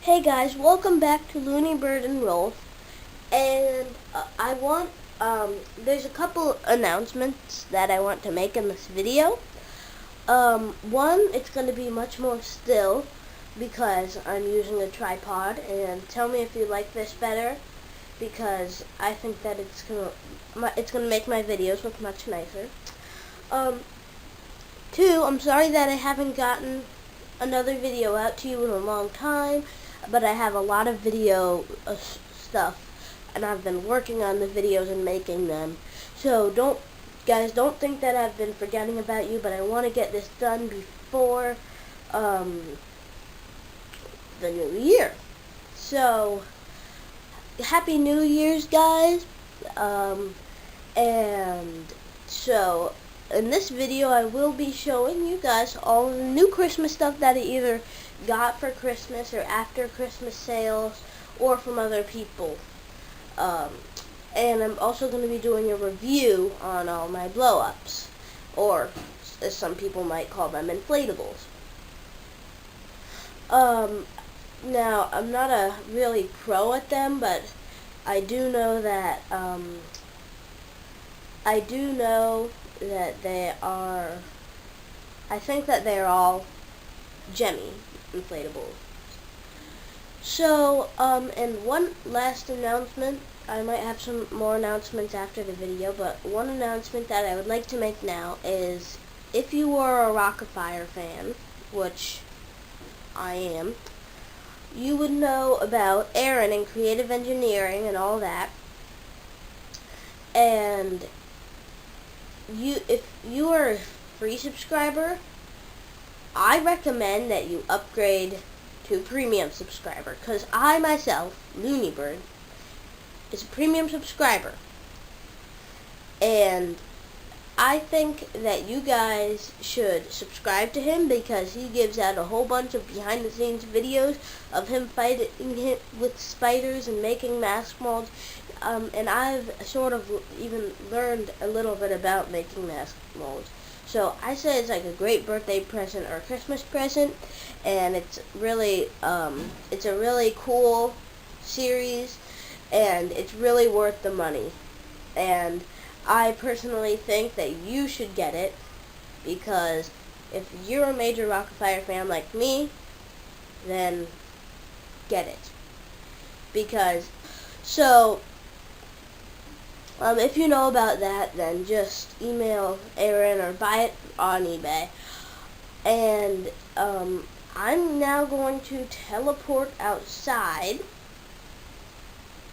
Hey guys, welcome back to Looney Bird and Rolfe, and there's a couple announcements that I want to make in this video. One, it's going to be much more still because I'm using a tripod, and tell me if you like this better because I think that it's gonna make my videos look much nicer. Two, I'm sorry that I haven't gotten another video out to you in a long time, but I have a lot of video stuff, and I've been working on the videos and making them. So don't think that I've been forgetting about you, but I want to get this done before the new year. So Happy New Year's, guys. And so in this video I will be showing you guys all the new Christmas stuff that I either got for Christmas or after Christmas sales or from other people. And I'm also going to be doing a review on all my blow-ups, or as some people might call them, inflatables. Now, I'm not a really pro at them, but I do know that they are, I think that they're all gemmy inflatables. So, and one last announcement, I might have some more announcements after the video, but one announcement that I would like to make now is, if you are a Rockafire fan, which I am, you would know about Aaron and creative engineering and all that. And if you are a free subscriber, I recommend that you upgrade to premium subscriber, because I myself, Looney Bird, is a premium subscriber, and I think that you guys should subscribe to him because he gives out a whole bunch of behind-the-scenes videos of him fighting with spiders and making mask molds. And I've sort of even learned a little bit about making mask molds. So I say it's like a great birthday present or Christmas present, and it's really it's a really cool series, and it's really worth the money. And I personally think that you should get it, because if you're a major Rockafire fan like me, then get it. Because, so, if you know about that, then just email Aaron or buy it on eBay. And I'm now going to teleport outside,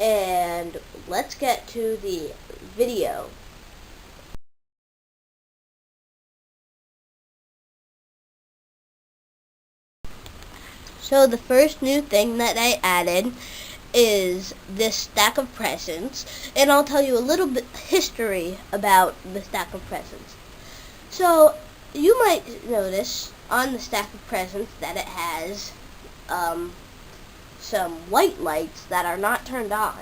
and let's get to the video. So the first new thing that I added is this stack of presents, and I'll tell you a little bit history about the stack of presents. So you might notice on the stack of presents that it has some white lights that are not turned on.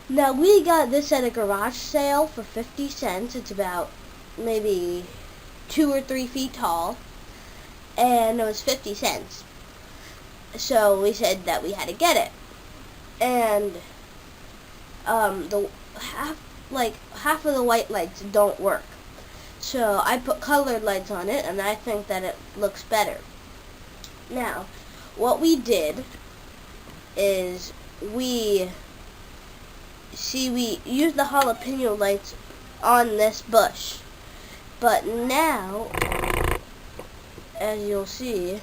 Now, we got this at a garage sale for 50 cents. It's about maybe 2 or 3 feet tall, and it was 50 cents. So we said that we had to get it. And half of the white lights don't work. So I put colored lights on it, and I think that it looks better. Now, what we did is we used the jalapeno lights on this bush. But now, as you'll see,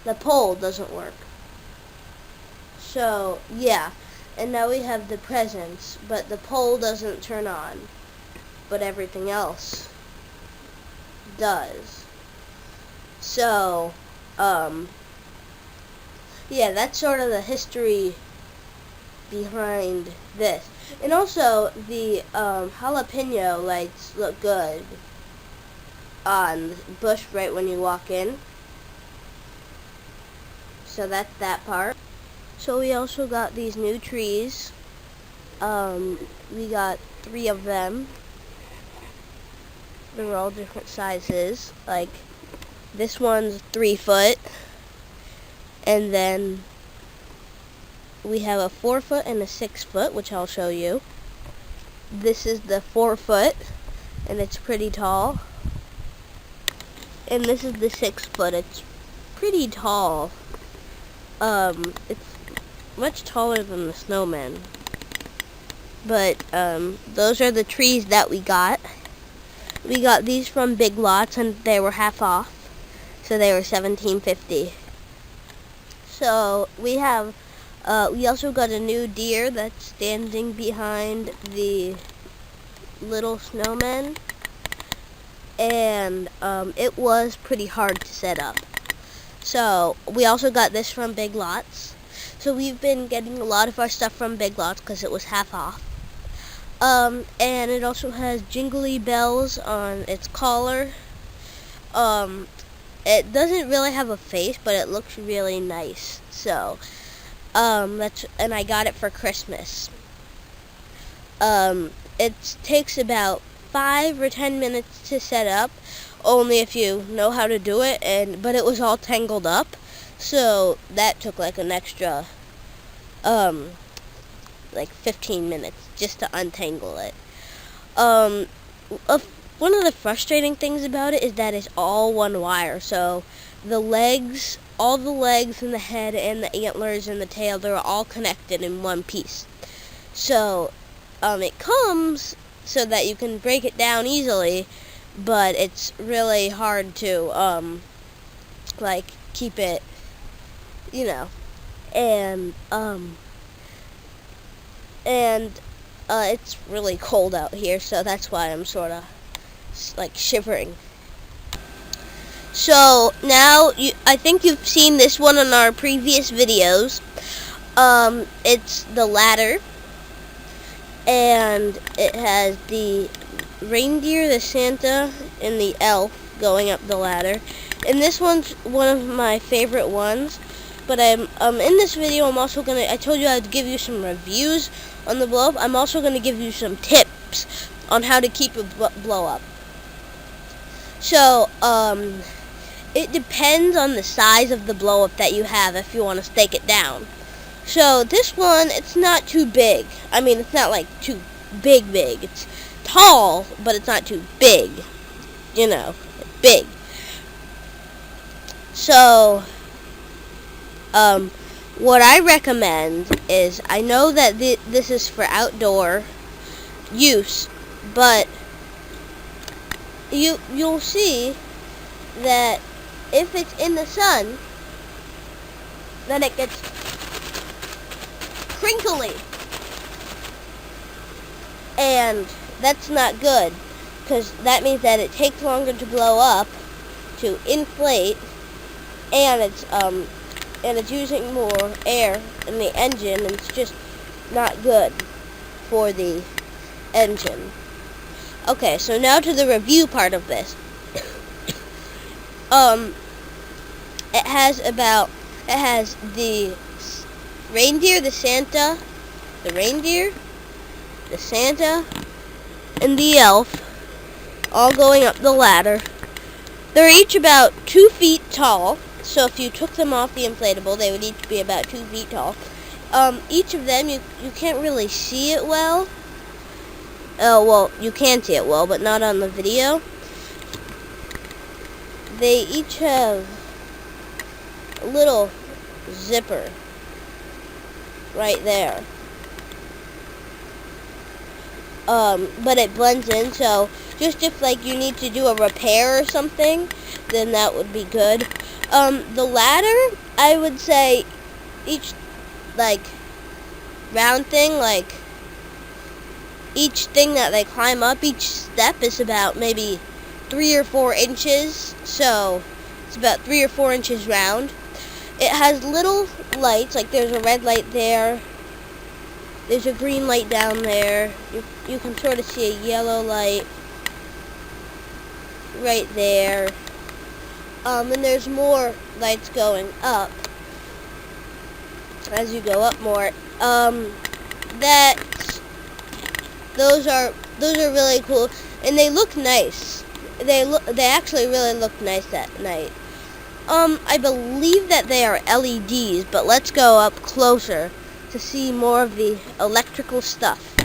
the pole doesn't work. So, yeah. And now we have the presents, but the pole doesn't turn on. But everything else does. So, yeah, that's sort of the history behind this. And also, the jalapeno lights look good on the bush right when you walk in. So that's that part. So we also got these new trees. We got 3 of them. They're all different sizes. Like, This one's 3 foot. And then we have a 4 foot and a 6 foot, which I'll show you. This is the 4 foot, and it's pretty tall. And this is the 6 foot. It's pretty tall. It's much taller than the snowman. But those are the trees that we got. We got these from Big Lots, and they were half off, so they were $17.50. So we have, we also got a new deer that's standing behind the little snowman, and it was pretty hard to set up. So we also got this from Big Lots. So we've been getting a lot of our stuff from Big Lots because it was half off. And it also has jingly bells on its collar. It doesn't really have a face, but it looks really nice. So, and I got it for Christmas. It takes about 5 or 10 minutes to set up, only if you know how to do it. But it was all tangled up, so that took like an extra, like 15 minutes just to untangle it. One of the frustrating things about it is that it's all one wire. So the legs, all the legs and the head and the antlers and the tail, they're all connected in one piece. So it comes so that you can break it down easily, but it's really hard to like keep it, you know. And it's really cold out here, so that's why I'm sort of like shivering. So now I think you've seen this one in our previous videos. It's the ladder, and it has the reindeer, the Santa, and the elf going up the ladder. And this one's one of my favorite ones. But in this video, I told you I'd give you some reviews on the blow up. I'm also gonna give you some tips on how to keep a blow up. So, it depends on the size of the blow up that you have if you want to stake it down. So this one, it's not too big. I mean, it's not like too big. It's tall, but it's not too big. You know, it's big. So, what I recommend is, I know that this is for outdoor use, but you'll see that if it's in the sun, then it gets crinkly, and that's not good, because that means that it takes longer to blow up, to inflate, and it's using more air in the engine, and it's just not good for the engine. Okay, so now to the review part of this. It has the reindeer, the Santa, and the elf all going up the ladder. They're each about 2 feet tall, so if you took them off the inflatable, they would each be about 2 feet tall. Each of them, you can't really see it well. Oh, well, you can see it well, but not on the video. They each have a little zipper right there. But it blends in, so just if like you need to do a repair or something, then that would be good. The ladder, I would say each like round thing, like each thing that they climb up, each step is about maybe 3 or 4 inches, so it's about 3 or 4 inches round. It has little lights, like there's a red light there, there's a green light down there, you can sort of see a yellow light right there, and there's more lights going up as you go up more. Those are really cool, and they look nice. They actually really look nice at night. I believe that they are LEDs, but let's go up closer to see more of the electrical stuff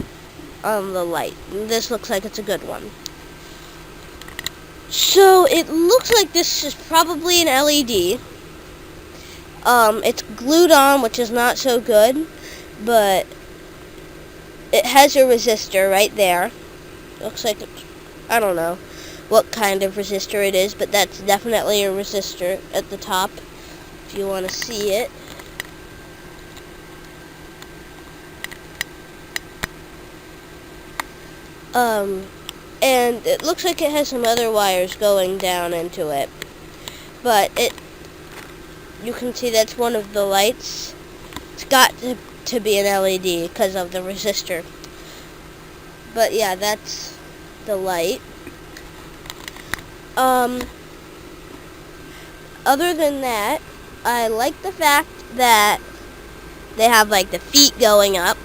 on the light. This looks like it's a good one. So it looks like this is probably an LED. It's glued on, which is not so good, but it has a resistor right there. Looks like it's, I don't know what kind of resistor it is, but that's definitely a resistor at the top if you want to see it. And it looks like it has some other wires going down into it, but you can see that's one of the lights. It's got to be an LED because of the resistor. But yeah, that's the light. Other than that, I like the fact that they have like the feet going up.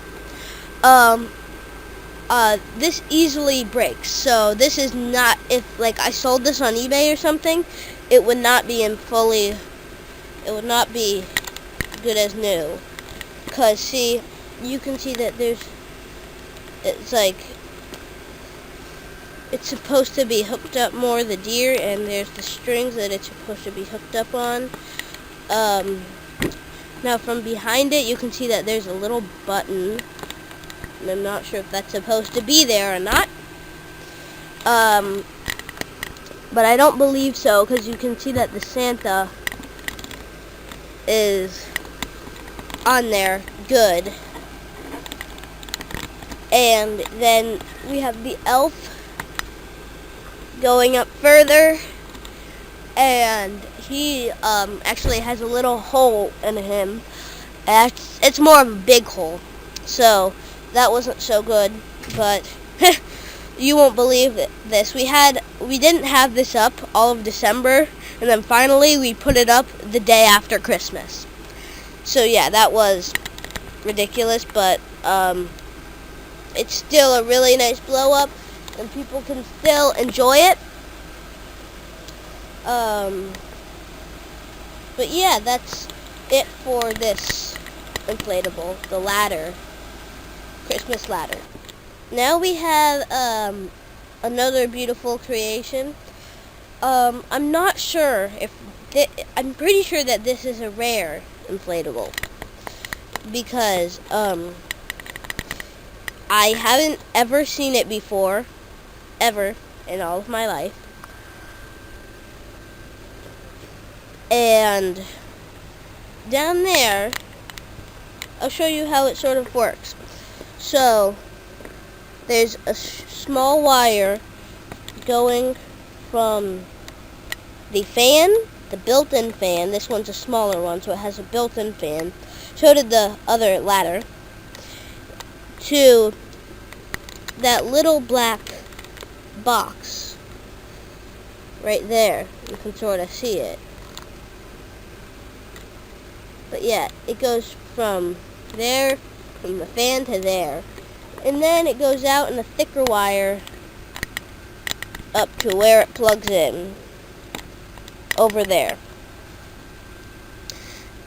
This easily breaks, so this is not, if like I sold this on eBay or something, it would not be it would not be good as new. Cause see, you can see that it's supposed to be hooked up more, the deer, and there's the strings that it's supposed to be hooked up on. Now from behind it, you can see that there's a little button. And I'm not sure if that's supposed to be there or not. But I don't believe so, because you can see that the Santa is on there good. And then we have the elf going up further, and he actually has a little hole in him. It's more of a big hole, so that wasn't so good, but you won't believe this. We didn't have this up all of December, and then finally we put it up the day after Christmas. So yeah, that was ridiculous, but it's still a really nice blow up, and people can still enjoy it. But yeah, that's it for this inflatable, the ladder. Christmas ladder. Now we have another beautiful creation. I'm not sure I'm pretty sure that this is a rare inflatable, because I haven't ever seen it before, ever in all of my life. And down there, I'll show you how it sort of works. So, there's a small wire going from the fan, the built-in fan. This one's a smaller one, so it has a built-in fan. So did the other ladder. To that little black box right there. You can sort of see it. But yeah, it goes from there, from the fan to there, and then it goes out in a thicker wire up to where it plugs in over there.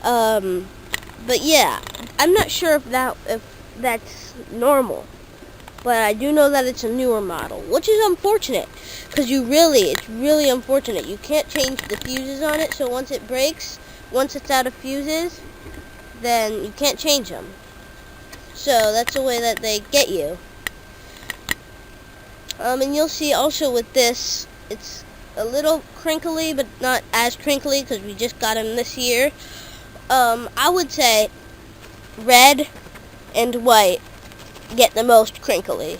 But yeah, I'm not sure if that's normal, but I do know that it's a newer model, which is unfortunate, because it's really unfortunate. You can't change the fuses on it, so once it breaks, once it's out of fuses, then you can't change them. So that's the way that they get you. And you'll see also with this, it's a little crinkly, but not as crinkly because we just got them this year. I would say red and white get the most crinkly.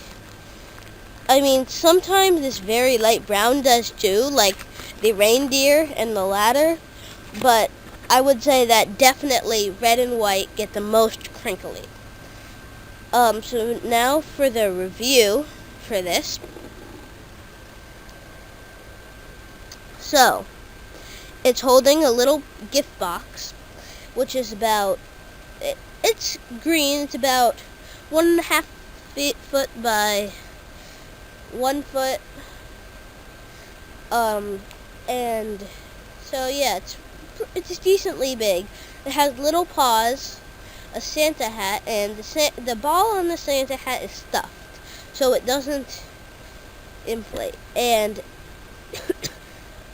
I mean, sometimes this very light brown does too, like the reindeer and the ladder, but I would say that definitely red and white get the most crinkly. So now for the review for this. So, it's holding a little gift box, which is it's green, it's about 1.5 foot by 1 foot. And so yeah, it's it's decently big. It has little paws, a Santa hat, and the ball on the Santa hat is stuffed, so it doesn't inflate. And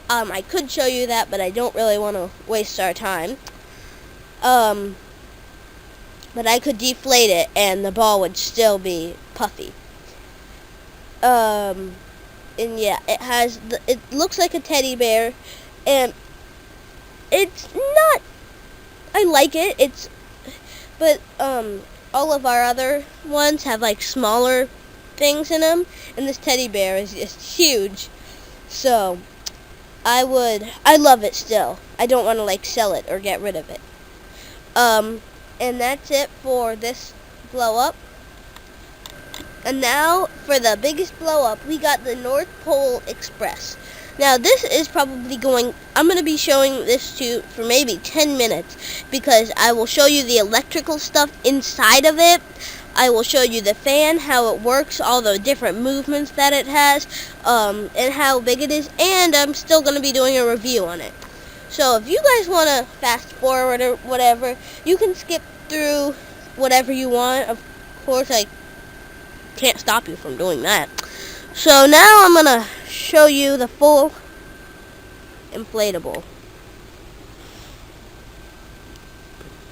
I could show you that, but I don't really want to waste our time. But I could deflate it, and the ball would still be puffy. And yeah, it looks like a teddy bear, and it's not. I like it. But all of our other ones have like smaller things in them, and this teddy bear is just huge. So I love it still. I don't want to like sell it or get rid of it. And that's it for this blow up. And now for the biggest blow up, we got the North Pole Express. Now this is probably I'm going to be showing this to you for maybe 10 minutes, because I will show you the electrical stuff inside of it. I will show you the fan, how it works, all the different movements that it has, and how big it is, and I'm still going to be doing a review on it. So if you guys want to fast forward or whatever, you can skip through whatever you want. Of course, I can't stop you from doing that. So now I'm going to show you the full inflatable.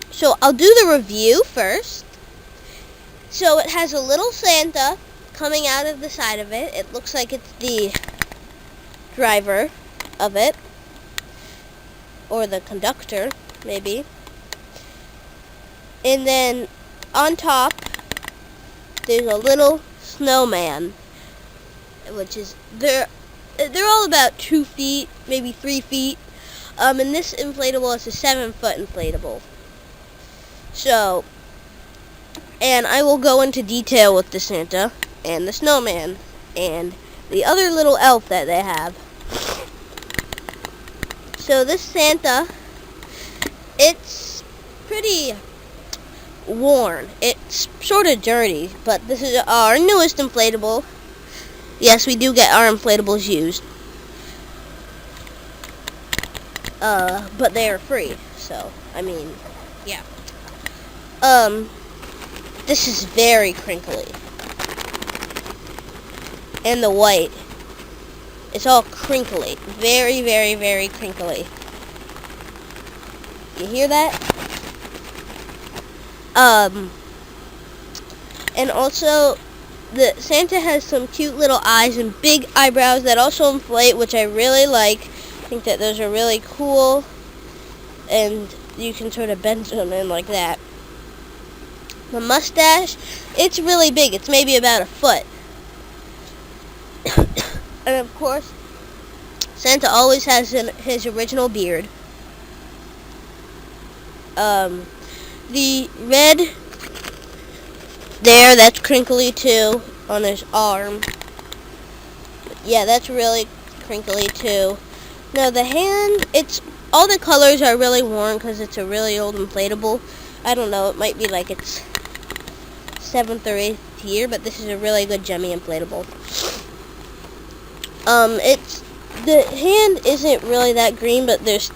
So I'll do the review first. So it has a little Santa coming out of the side of it. It looks like it's the driver of it, or the conductor, maybe. And then on top, there's a little snowman, which is they're all about 2 feet, maybe 3 feet. And this inflatable is a 7-foot inflatable. So, and I will go into detail with the Santa and the snowman and the other little elf that they have. So this Santa, it's pretty worn. It's sort of dirty, but this is our newest inflatable. Yes, we do get our inflatables used. But they are free, so, I mean, yeah. This is very crinkly. And the white, it's all crinkly. Very, very, very crinkly. You hear that? And also, the Santa has some cute little eyes and big eyebrows that also inflate, which I really like. I think that those are really cool. And you can sort of bend them in like that. The mustache, it's really big. It's maybe about 1 foot. And of course, Santa always has his original beard. The red there, that's crinkly too, on his arm. Yeah, that's really crinkly too. Now the hand, all the colors are really worn because it's a really old inflatable. I don't know, it might be like its 7th or 8th year, but this is a really good Gemmy inflatable. The hand isn't really that green, but there's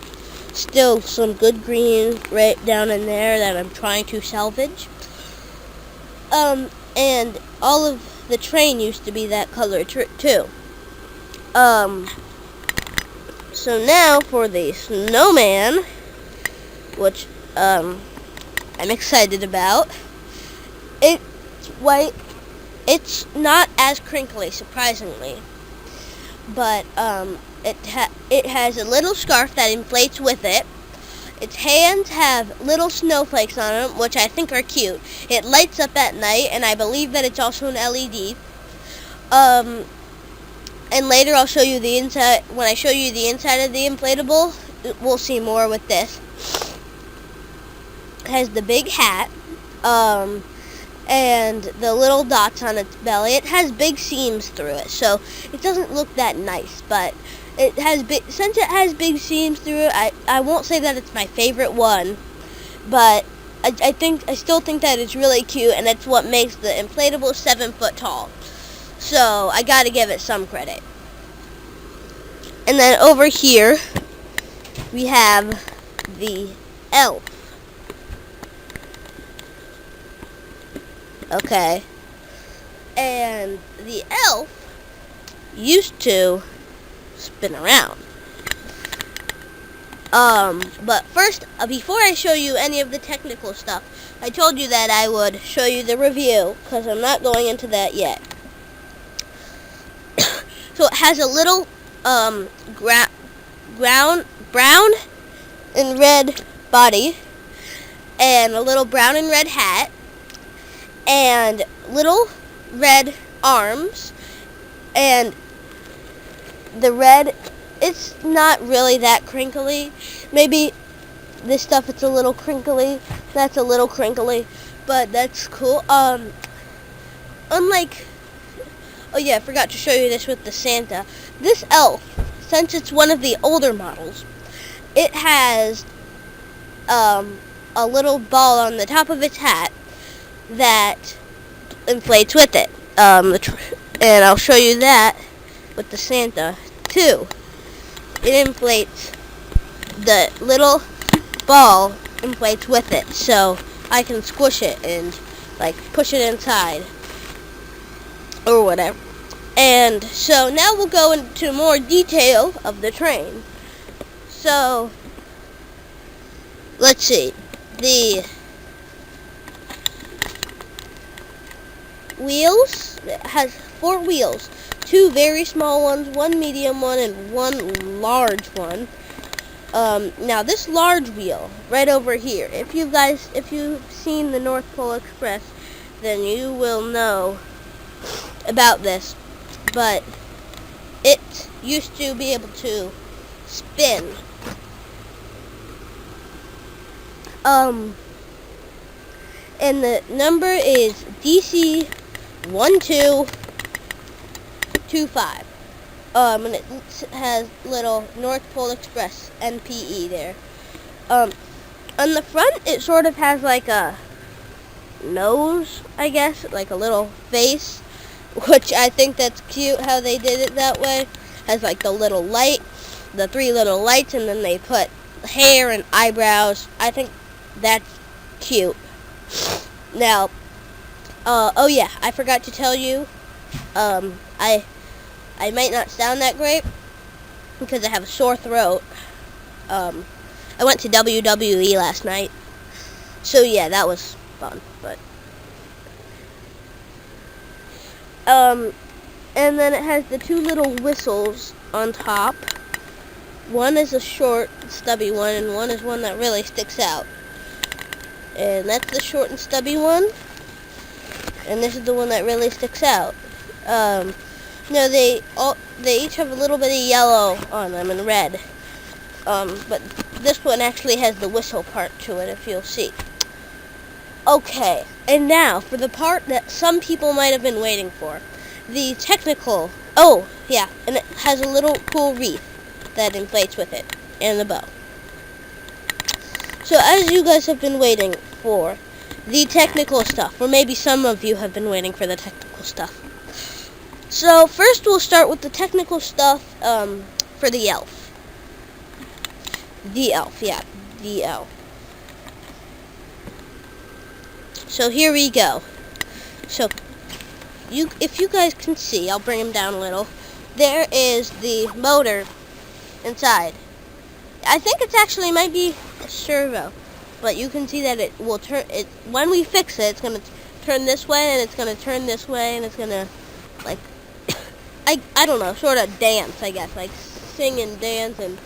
still some good green right down in there that I'm trying to salvage. And all of the train used to be that color too. So now for the snowman, which I'm excited about. It's white. It's not as crinkly, surprisingly, but it has a little scarf that inflates with it. Its hands have little snowflakes on them, which I think are cute. It lights up at night, and I believe that it's also an LED. And later I'll show you the inside. When I show you the inside of the inflatable, we'll see more with this. It has the big hat, and the little dots on its belly. It has big seams through it, so it doesn't look that nice, but since it has big seams through it, I won't say that it's my favorite one, but I still think that it's really cute, and that's what makes the inflatable 7 foot tall. So I gotta give it some credit. And then over here we have the elf. Okay. And the elf used to spin around. But first, before I show you any of the technical stuff, I told you that I would show you the review, because I'm not going into that yet. So it has a little, brown and red body, and a little brown and red hat, and little red arms, and the red, it's not really that crinkly. Maybe this stuff, it's a little crinkly. That's a little crinkly, but that's cool. Unlike, oh yeah, I forgot to show you this with the Santa. This elf, since it's one of the older models, it has a little ball on the top of its hat that inflates with it. And I'll show you that with the Santa too. It inflates, the little ball inflates with it, so I can squish it and like push it inside or whatever. And so now we'll go into more detail of the train. So let's see, the wheels, it has 4 wheels, 2 very small ones, 1 medium one, and 1 large one. Now this large wheel right over here, if you've seen the North Pole Express, then you will know about this, but it used to be able to spin. And the number is DC 1225. And it has little North Pole Express NPE there. On the front, it sort of has like a nose, I guess, like a little face, which I think that's cute how they did it that way. Has like the little light, the 3 little lights, and then they put hair and eyebrows. I think that's cute. Now, oh yeah, I forgot to tell you, I might not sound that great because I have a sore throat. I went to WWE last night, so yeah, that was fun. But and then it has the 2 little whistles on top. One is a short, stubby one, and one is one that really sticks out. And that's the short and stubby one. And this is the one that really sticks out. No, they each have a little bit of yellow on them and red. But this one actually has the whistle part to it, if you'll see. Okay, and now for the part that some people might have been waiting for. The technical, oh, yeah, and it has a little cool wreath that inflates with it, and the bow. So as you guys have been waiting for the technical stuff, or maybe some of you have been waiting for the technical stuff. So first we'll start with the technical stuff for the elf. The elf, yeah, the elf. So here we go. So if you guys can see, I'll bring him down a little. There is the motor inside. I think it's actually might be a servo, but you can see that it will turn. It when we fix it, it's gonna turn this way, and it's gonna turn this way, and it's gonna like I don't know, sort of dance, I guess, like sing and dance and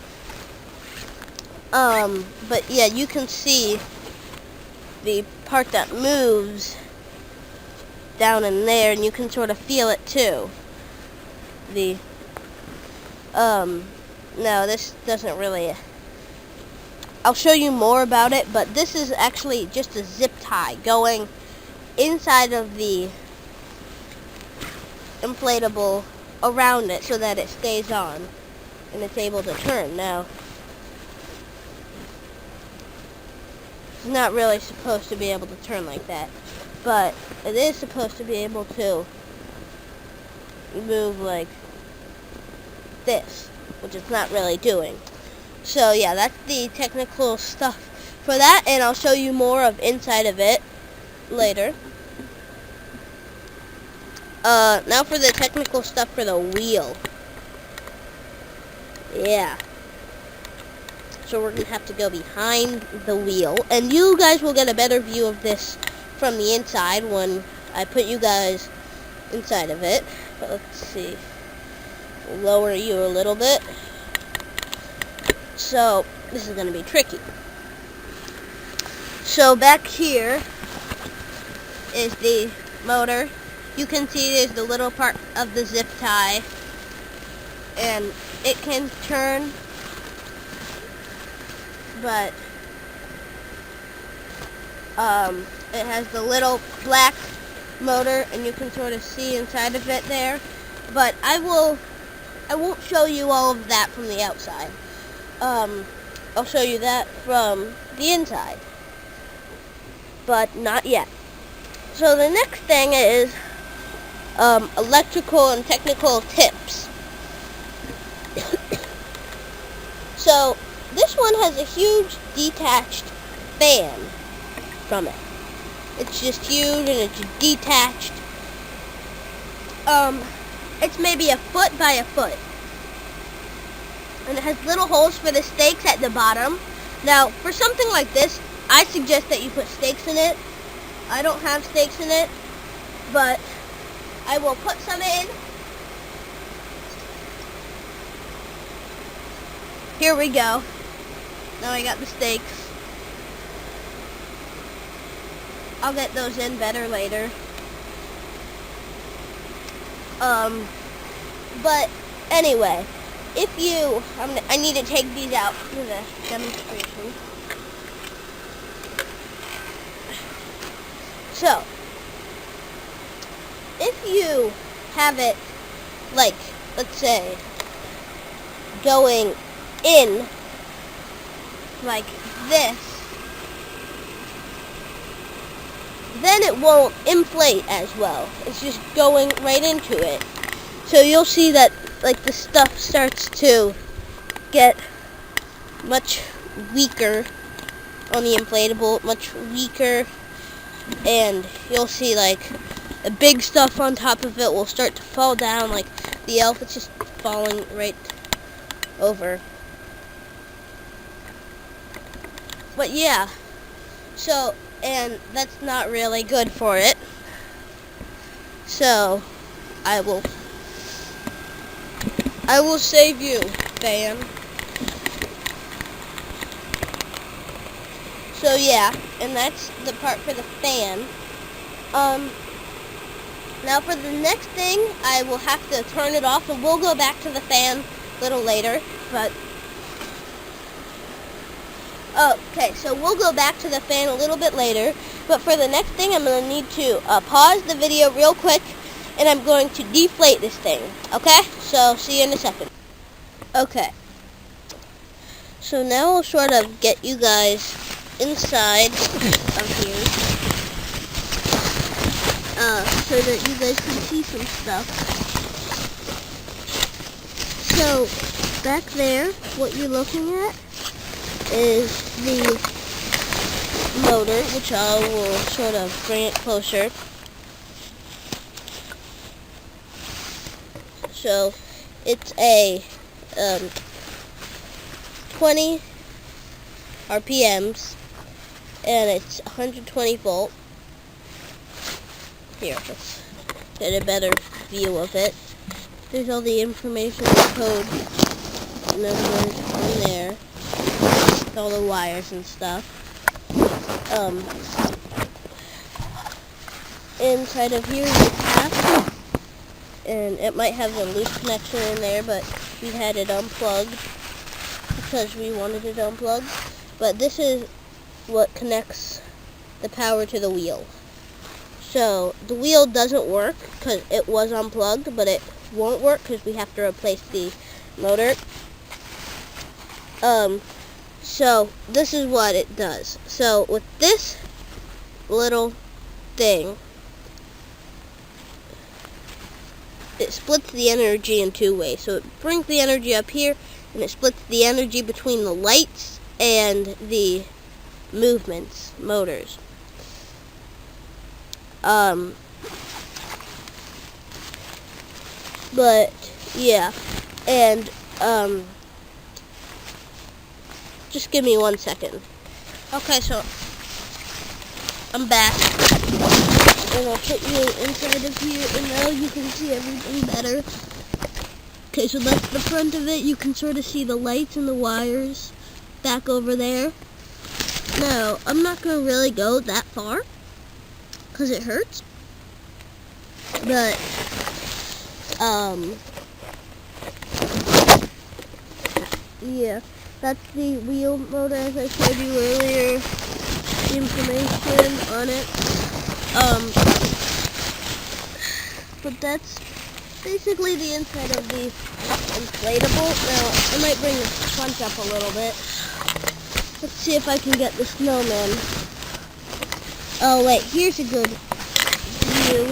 but yeah, you can see the part that moves down in there, and you can sort of feel it too. The no, this doesn't really. I'll show you more about it, but this is actually just a zip tie going inside of the inflatable around it so that it stays on and it's able to turn. Now, it's not really supposed to be able to turn like that, but it is supposed to be able to move like this, which it's not really doing. So yeah, that's the technical stuff for that, and I'll show you more of inside of it later. Now for the technical stuff for the wheel. Yeah. So we're going to have to go behind the wheel, and you guys will get a better view of this from the inside when I put you guys inside of it. But let's see. Lower you a little bit. So this is going to be tricky. So back here is the motor. You can see there's the little part of the zip tie, and it can turn, but it has the little black motor, and you can sort of see inside of it there. But I won't show you all of that from the outside. I'll show you that from the inside, but not yet. So the next thing is electrical and technical tips. So this one has a huge detached fan from it. It's just huge and it's detached. It's maybe a foot by a foot. And it has little holes for the stakes at the bottom. Now, for something like this, I suggest that you put stakes in it. I don't have stakes in it, but I will put some in. Here we go. Now I got the stakes. I'll get those in better later. But anyway, if you, I need to take these out for the demonstration. So, if you have it, like, let's say, going in like this, then it won't inflate as well. It's just going right into it. So you'll see that like the stuff starts to get much weaker on the inflatable, much weaker, and you'll see like the big stuff on top of it will start to fall down, like the elf is just falling right over. But yeah, so, and that's not really good for it. So, I will save you, fan. So yeah, and that's the part for the fan. Now for the next thing, I will have to turn it off, and we'll go back to the fan a little later, but okay, so we'll go back to the fan a little bit later, but for the next thing, I'm going to need to pause the video real quick, and I'm going to deflate this thing, okay? So, see you in a second. Okay, so now I'll sort of get you guys inside of here, so that you guys can see some stuff. So, back there, what you're looking at is the motor, which I will sort of bring it closer. So it's a 20 RPMs, and it's 120 volt. Here, let's get a better view of it. There's all the information, the code numbers on there. All the wires and stuff. Inside of here is the cap, and it might have a loose connection in there, but we had it unplugged because we wanted it unplugged. But this is what connects the power to the wheel. So the wheel doesn't work because it was unplugged, but it won't work because we have to replace the motor. So this is what it does. So with this little thing, it splits the energy in two ways. So it brings the energy up here and it splits the energy between the lights and the movements, motors. But yeah, and just give me 1 second. Okay, so I'm back, and I'll put you inside of here, and now you can see everything better. Okay, so that's the front of it. You can sort of see the lights and the wires back over there. Now, I'm not going to really go that far, because it hurts. But, yeah, that's the wheel motor, as I showed you earlier, the information on it. But that's basically the inside of the inflatable. Now, I might bring the front up a little bit. Let's see if I can get the snowman. Oh wait, here's a good view.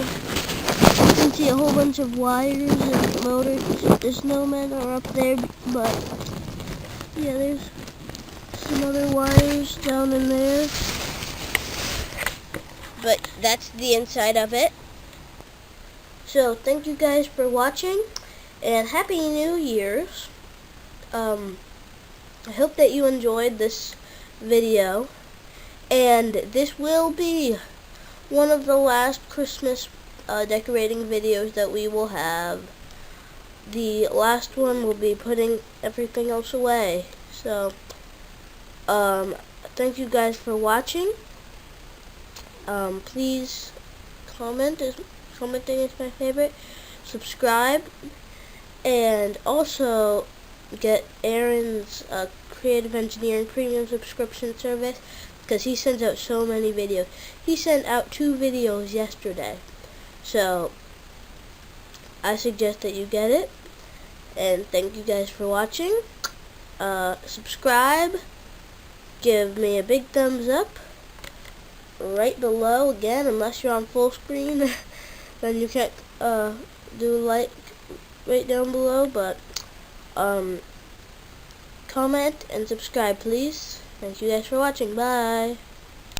You can see a whole bunch of wires and motors. The snowmen are up there, but yeah, there's some other wires down in there. But that's the inside of it. So thank you guys for watching, and Happy New Year's. I hope that you enjoyed this video, and this will be one of the last Christmas decorating videos that we will have. The last one will be putting everything else away. So thank you guys for watching. Please commenting is my favorite. Subscribe, and also get Aaron's creative engineering premium subscription service, because he sends out so many videos. He sent out 2 videos yesterday, so I suggest that you get it. And thank you guys for watching. Subscribe, give me a big thumbs up right below. Again, unless you're on full screen, then you can't do like right down below, but comment and subscribe, please. Thank you guys for watching. Bye.